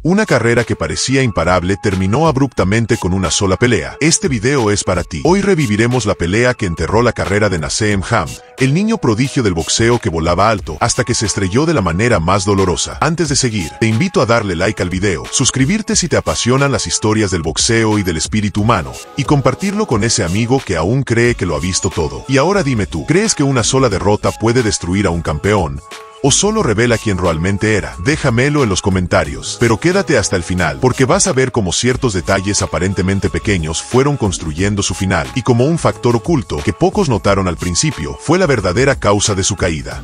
Una carrera que parecía imparable terminó abruptamente con una sola pelea. Este video es para ti. Hoy reviviremos la pelea que enterró la carrera de Naseem Hamed, el niño prodigio del boxeo que volaba alto hasta que se estrelló de la manera más dolorosa. Antes de seguir, te invito a darle like al video, suscribirte si te apasionan las historias del boxeo y del espíritu humano, y compartirlo con ese amigo que aún cree que lo ha visto todo. Y ahora dime tú, ¿crees que una sola derrota puede destruir a un campeón? ¿O solo revela quién realmente era? Déjamelo en los comentarios, pero quédate hasta el final, porque vas a ver cómo ciertos detalles aparentemente pequeños fueron construyendo su final, y como un factor oculto que pocos notaron al principio, fue la verdadera causa de su caída.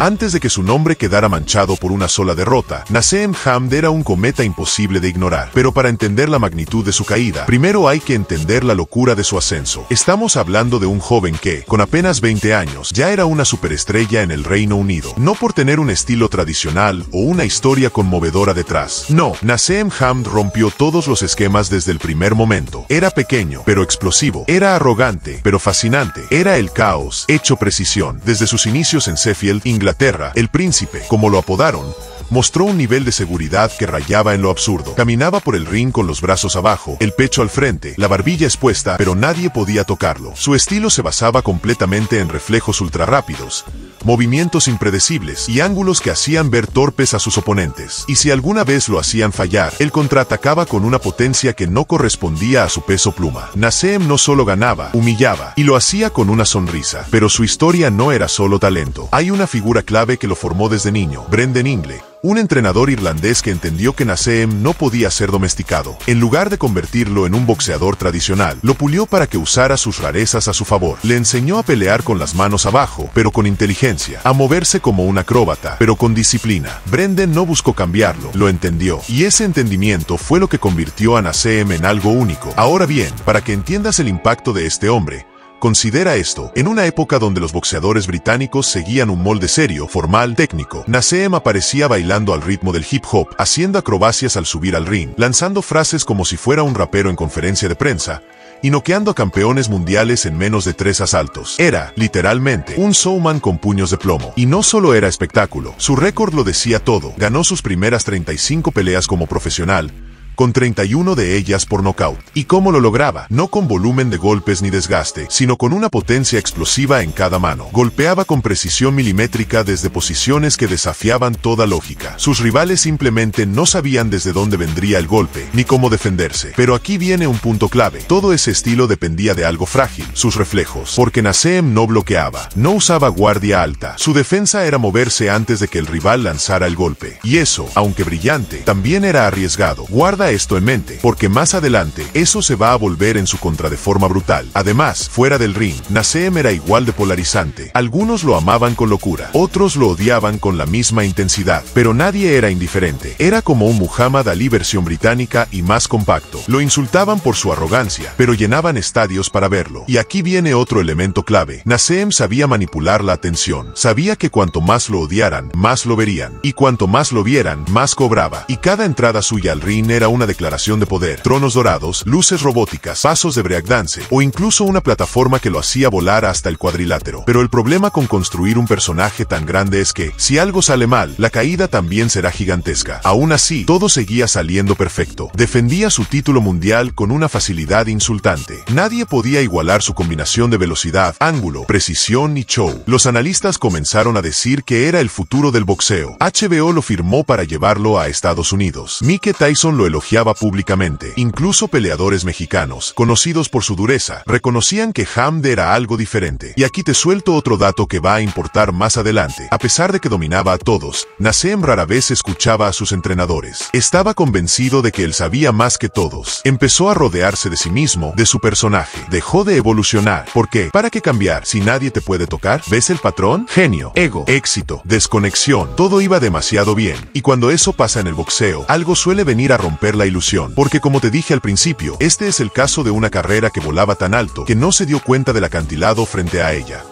Antes de que su nombre quedara manchado por una sola derrota, Naseem Hamed era un cometa imposible de ignorar. Pero para entender la magnitud de su caída, primero hay que entender la locura de su ascenso. Estamos hablando de un joven que, con apenas 20 años, ya era una superestrella en el Reino Unido. No por tener un estilo tradicional o una historia conmovedora detrás. No, Naseem Hamed rompió todos los esquemas desde el primer momento. Era pequeño, pero explosivo. Era arrogante, pero fascinante. Era el caos, hecho precisión. Desde sus inicios en Sheffield, Inglaterra, el príncipe, como lo apodaron, mostró un nivel de seguridad que rayaba en lo absurdo. Caminaba por el ring con los brazos abajo, el pecho al frente, la barbilla expuesta, pero nadie podía tocarlo. Su estilo se basaba completamente en reflejos ultrarrápidos, movimientos impredecibles y ángulos que hacían ver torpes a sus oponentes. Y si alguna vez lo hacían fallar, él contraatacaba con una potencia que no correspondía a su peso pluma. Naseem no solo ganaba, humillaba, y lo hacía con una sonrisa. Pero su historia no era solo talento. Hay una figura clave que lo formó desde niño, Brendan Ingle, un entrenador irlandés que entendió que Naseem no podía ser domesticado. En lugar de convertirlo en un boxeador tradicional, lo pulió para que usara sus rarezas a su favor. Le enseñó a pelear con las manos abajo, pero con inteligencia, a moverse como un acróbata, pero con disciplina. Brendan no buscó cambiarlo, lo entendió, y ese entendimiento fue lo que convirtió a Naseem en algo único. Ahora bien, para que entiendas el impacto de este hombre, considera esto. En una época donde los boxeadores británicos seguían un molde serio, formal, técnico, Naseem aparecía bailando al ritmo del hip hop, haciendo acrobacias al subir al ring, lanzando frases como si fuera un rapero en conferencia de prensa, y noqueando a campeones mundiales en menos de 3 asaltos. Era, literalmente, un showman con puños de plomo. Y no solo era espectáculo, su récord lo decía todo. Ganó sus primeras 35 peleas como profesional, con 31 de ellas por nocaut. ¿Y cómo lo lograba? No con volumen de golpes ni desgaste, sino con una potencia explosiva en cada mano. Golpeaba con precisión milimétrica desde posiciones que desafiaban toda lógica. Sus rivales simplemente no sabían desde dónde vendría el golpe, ni cómo defenderse. Pero aquí viene un punto clave. Todo ese estilo dependía de algo frágil, sus reflejos. Porque Naseem no bloqueaba, no usaba guardia alta. Su defensa era moverse antes de que el rival lanzara el golpe. Y eso, aunque brillante, también era arriesgado. Guarda esto en mente, porque más adelante, eso se va a volver en su contra de forma brutal. Además, fuera del ring, Naseem era igual de polarizante. Algunos lo amaban con locura, otros lo odiaban con la misma intensidad, pero nadie era indiferente. Era como un Muhammad Ali versión británica y más compacto. Lo insultaban por su arrogancia, pero llenaban estadios para verlo. Y aquí viene otro elemento clave. Naseem sabía manipular la atención. Sabía que cuanto más lo odiaran, más lo verían. Y cuanto más lo vieran, más cobraba. Y cada entrada suya al ring era una declaración de poder, tronos dorados, luces robóticas, pasos de breakdance, o incluso una plataforma que lo hacía volar hasta el cuadrilátero. Pero el problema con construir un personaje tan grande es que, si algo sale mal, la caída también será gigantesca. Aún así, todo seguía saliendo perfecto. Defendía su título mundial con una facilidad insultante. Nadie podía igualar su combinación de velocidad, ángulo, precisión y show. Los analistas comenzaron a decir que era el futuro del boxeo. HBO lo firmó para llevarlo a Estados Unidos. Mike Tyson lo elogiaba públicamente. Incluso peleadores mexicanos, conocidos por su dureza, reconocían que Hamed era algo diferente. Y aquí te suelto otro dato que va a importar más adelante. A pesar de que dominaba a todos, Naseem rara vez escuchaba a sus entrenadores. Estaba convencido de que él sabía más que todos. Empezó a rodearse de sí mismo, de su personaje. Dejó de evolucionar. ¿Por qué? ¿Para qué cambiar si nadie te puede tocar? ¿Ves el patrón? Genio, ego, éxito, desconexión. Todo iba demasiado bien. Y cuando eso pasa en el boxeo, algo suele venir a romper la ilusión, porque como te dije al principio, este es el caso de una carrera que volaba tan alto que no se dio cuenta del acantilado frente a ella.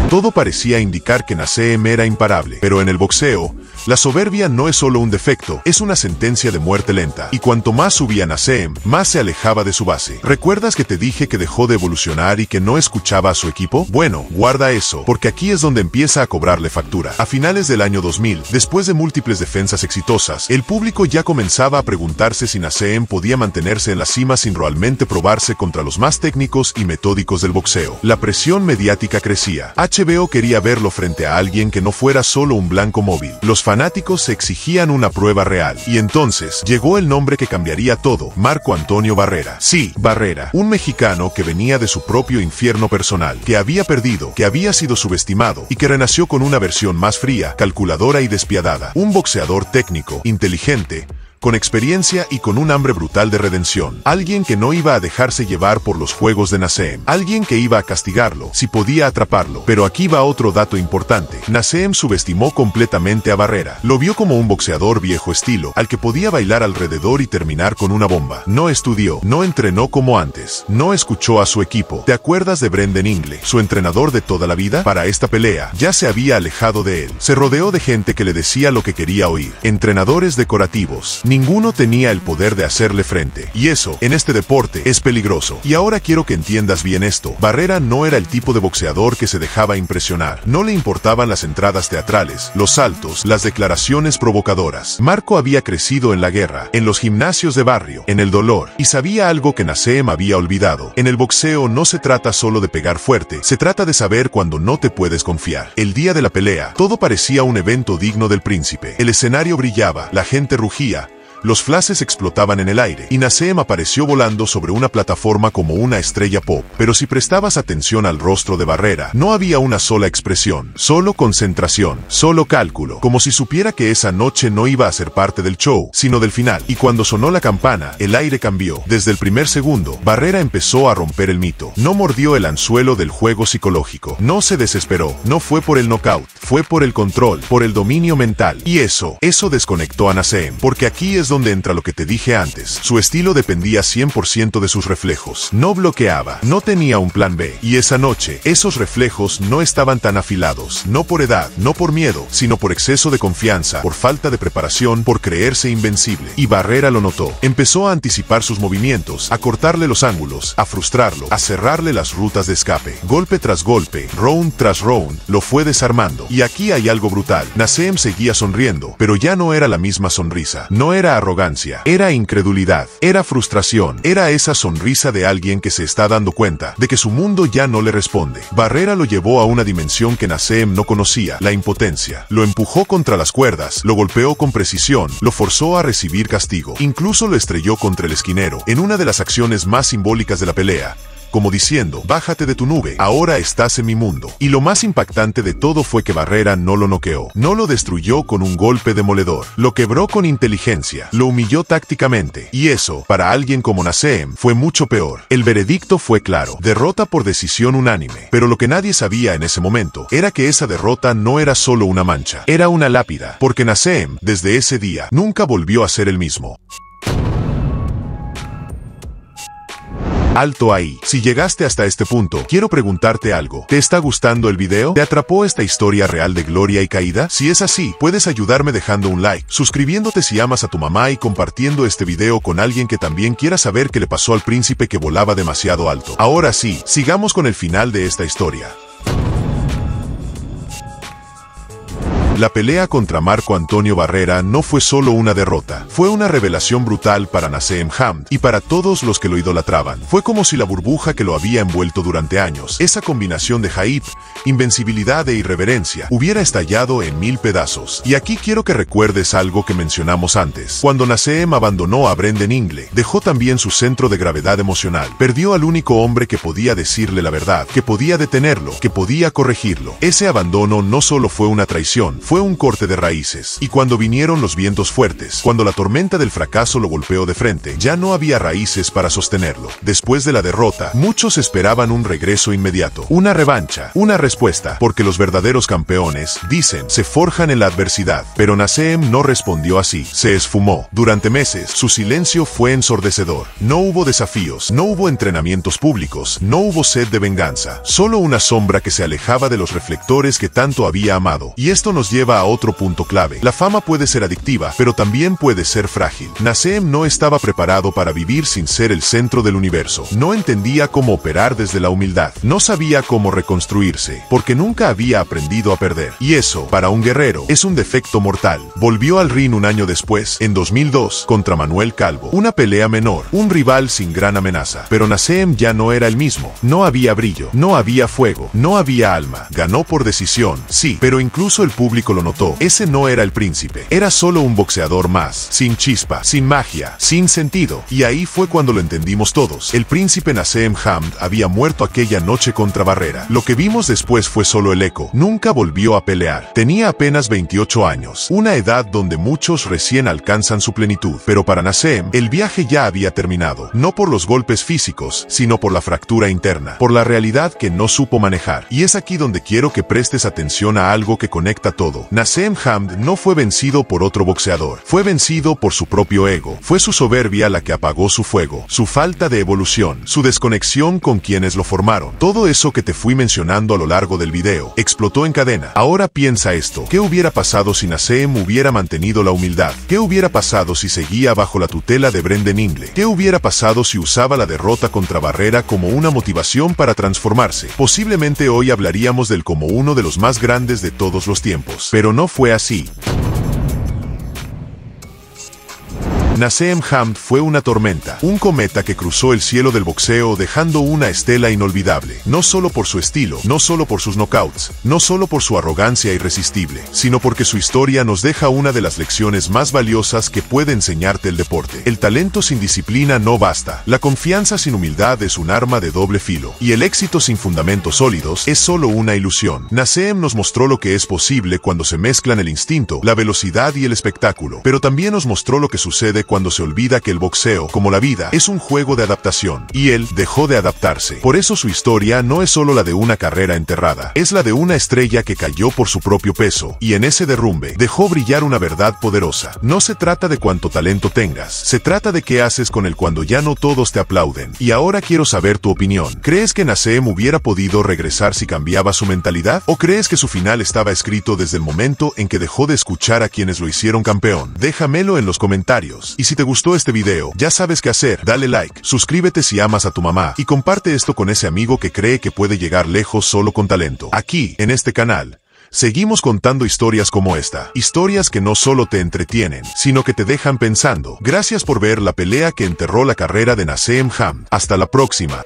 Todo parecía indicar que Naseem era imparable, pero en el boxeo, La soberbia no es solo un defecto, es una sentencia de muerte lenta. Y cuanto más subía Nasem, más se alejaba de su base. ¿Recuerdas que te dije que dejó de evolucionar y que no escuchaba a su equipo? Bueno, guarda eso, porque aquí es donde empieza a cobrarle factura. A finales del año 2000, después de múltiples defensas exitosas, el público ya comenzaba a preguntarse si Nasem podía mantenerse en la cima sin realmente probarse contra los más técnicos y metódicos del boxeo. La presión mediática crecía. HBO quería verlo frente a alguien que no fuera solo un blanco móvil. Los fanáticos exigían una prueba real. Y entonces, llegó el nombre que cambiaría todo: Marco Antonio Barrera. Sí, Barrera, un mexicano que venía de su propio infierno personal, que había perdido, que había sido subestimado y que renació con una versión más fría, calculadora y despiadada. Un boxeador técnico, inteligente, con experiencia y con un hambre brutal de redención. Alguien que no iba a dejarse llevar por los juegos de Nasem. Alguien que iba a castigarlo, si podía atraparlo. Pero aquí va otro dato importante. Nasem subestimó completamente a Barrera. Lo vio como un boxeador viejo estilo, al que podía bailar alrededor y terminar con una bomba. No estudió, no entrenó como antes, no escuchó a su equipo. ¿Te acuerdas de Brendan Ingle, su entrenador de toda la vida? Para esta pelea, ya se había alejado de él. Se rodeó de gente que le decía lo que quería oír. Entrenadores decorativos. Ninguno tenía el poder de hacerle frente. Y eso, en este deporte, es peligroso. Y ahora quiero que entiendas bien esto. Barrera no era el tipo de boxeador que se dejaba impresionar. No le importaban las entradas teatrales, los saltos, las declaraciones provocadoras. Marco había crecido en la guerra, en los gimnasios de barrio, en el dolor. Y sabía algo que Nasem había olvidado. En el boxeo no se trata solo de pegar fuerte, se trata de saber cuando no te puedes confiar. El día de la pelea, todo parecía un evento digno del príncipe. El escenario brillaba, la gente rugía, los flashes explotaban en el aire, y Nasem apareció volando sobre una plataforma como una estrella pop. Pero si prestabas atención al rostro de Barrera, no había una sola expresión, solo concentración, solo cálculo, como si supiera que esa noche no iba a ser parte del show, sino del final. Y cuando sonó la campana, el aire cambió. Desde el primer segundo, Barrera empezó a romper el mito. No mordió el anzuelo del juego psicológico, no se desesperó, no fue por el knockout, fue por el control, por el dominio mental. Y eso desconectó a Nasem, porque aquí es donde entra lo que te dije antes. Su estilo dependía 100% de sus reflejos. No bloqueaba, no tenía un plan B. Y esa noche, esos reflejos no estaban tan afilados. No por edad, no por miedo, sino por exceso de confianza, por falta de preparación, por creerse invencible. Y Barrera lo notó. Empezó a anticipar sus movimientos, a cortarle los ángulos, a frustrarlo, a cerrarle las rutas de escape. Golpe tras golpe, round tras round, lo fue desarmando. Y aquí hay algo brutal. Nasem seguía sonriendo, pero ya no era la misma sonrisa. No era arrogancia, era incredulidad, era frustración, era esa sonrisa de alguien que se está dando cuenta de que su mundo ya no le responde. Barrera lo llevó a una dimensión que Nasem no conocía, la impotencia. Lo empujó contra las cuerdas, lo golpeó con precisión, lo forzó a recibir castigo. Incluso lo estrelló contra el esquinero, en una de las acciones más simbólicas de la pelea, como diciendo: bájate de tu nube, ahora estás en mi mundo. Y lo más impactante de todo fue que Barrera no lo noqueó, no lo destruyó con un golpe demoledor, lo quebró con inteligencia, lo humilló tácticamente. Y eso, para alguien como Nasem, fue mucho peor. El veredicto fue claro: derrota por decisión unánime. Pero lo que nadie sabía en ese momento era que esa derrota no era solo una mancha, era una lápida, porque Nasem, desde ese día, nunca volvió a ser el mismo. Alto ahí. Si llegaste hasta este punto, quiero preguntarte algo. ¿Te está gustando el video? ¿Te atrapó esta historia real de gloria y caída? Si es así, puedes ayudarme dejando un like, suscribiéndote si amas a tu mamá y compartiendo este video con alguien que también quiera saber qué le pasó al príncipe que volaba demasiado alto. Ahora sí, sigamos con el final de esta historia. La pelea contra Marco Antonio Barrera no fue solo una derrota, fue una revelación brutal para Nasem Hamd y para todos los que lo idolatraban. Fue como si la burbuja que lo había envuelto durante años, esa combinación de hype, invencibilidad e irreverencia, hubiera estallado en 1000 pedazos. Y aquí quiero que recuerdes algo que mencionamos antes. Cuando Nasem abandonó a Brendan Ingle, dejó también su centro de gravedad emocional. Perdió al único hombre que podía decirle la verdad, que podía detenerlo, que podía corregirlo. Ese abandono no solo fue una traición, fue un corte de raíces. Y cuando vinieron los vientos fuertes, cuando la tormenta del fracaso lo golpeó de frente, ya no había raíces para sostenerlo. Después de la derrota, muchos esperaban un regreso inmediato, una revancha, una respuesta, porque los verdaderos campeones, dicen, se forjan en la adversidad. Pero Nasem no respondió así, se esfumó. Durante meses, su silencio fue ensordecedor. No hubo desafíos, no hubo entrenamientos públicos, no hubo sed de venganza, solo una sombra que se alejaba de los reflectores que tanto había amado. Y esto nos lleva lleva a otro punto clave. La fama puede ser adictiva, pero también puede ser frágil. Nasem no estaba preparado para vivir sin ser el centro del universo. No entendía cómo operar desde la humildad. No sabía cómo reconstruirse, porque nunca había aprendido a perder. Y eso, para un guerrero, es un defecto mortal. Volvió al ring un año después, en 2002, contra Manuel Calvo. Una pelea menor, un rival sin gran amenaza. Pero Nasem ya no era el mismo. No había brillo, no había fuego, no había alma. Ganó por decisión, sí, pero incluso el público lo notó. Ese no era el príncipe. Era solo un boxeador más, sin chispa, sin magia, sin sentido. Y ahí fue cuando lo entendimos todos. El príncipe Nasem Hamd había muerto aquella noche contra Barrera. Lo que vimos después fue solo el eco. Nunca volvió a pelear. Tenía apenas 28 años, una edad donde muchos recién alcanzan su plenitud. Pero para Nasem, el viaje ya había terminado. No por los golpes físicos, sino por la fractura interna, por la realidad que no supo manejar. Y es aquí donde quiero que prestes atención a algo que conecta todo. Nasem Hamd no fue vencido por otro boxeador. Fue vencido por su propio ego. Fue su soberbia la que apagó su fuego, su falta de evolución, su desconexión con quienes lo formaron. Todo eso que te fui mencionando a lo largo del video explotó en cadena. Ahora piensa esto. ¿Qué hubiera pasado si Nasem hubiera mantenido la humildad? ¿Qué hubiera pasado si seguía bajo la tutela de Brendan Ingle? ¿Qué hubiera pasado si usaba la derrota contra Barrera como una motivación para transformarse? Posiblemente hoy hablaríamos del como uno de los más grandes de todos los tiempos. Pero no fue así. Nasem Hamd fue una tormenta, un cometa que cruzó el cielo del boxeo dejando una estela inolvidable. No solo por su estilo, no solo por sus knockouts, no solo por su arrogancia irresistible, sino porque su historia nos deja una de las lecciones más valiosas que puede enseñarte el deporte. El talento sin disciplina no basta, la confianza sin humildad es un arma de doble filo, y el éxito sin fundamentos sólidos es solo una ilusión. Nasem nos mostró lo que es posible cuando se mezclan el instinto, la velocidad y el espectáculo, pero también nos mostró lo que sucede cuando se olvida que el boxeo, como la vida, es un juego de adaptación, y él dejó de adaptarse. Por eso su historia no es solo la de una carrera enterrada, es la de una estrella que cayó por su propio peso, y en ese derrumbe, dejó brillar una verdad poderosa. No se trata de cuánto talento tengas, se trata de qué haces con él cuando ya no todos te aplauden. Y ahora quiero saber tu opinión. ¿Crees que Nasem hubiera podido regresar si cambiaba su mentalidad? ¿O crees que su final estaba escrito desde el momento en que dejó de escuchar a quienes lo hicieron campeón? Déjamelo en los comentarios. Y si te gustó este video, ya sabes qué hacer. Dale like, suscríbete si amas a tu mamá, y comparte esto con ese amigo que cree que puede llegar lejos solo con talento. Aquí, en este canal, seguimos contando historias como esta. Historias que no solo te entretienen, sino que te dejan pensando. Gracias por ver la pelea que enterró la carrera de Nasem Hamd. Hasta la próxima.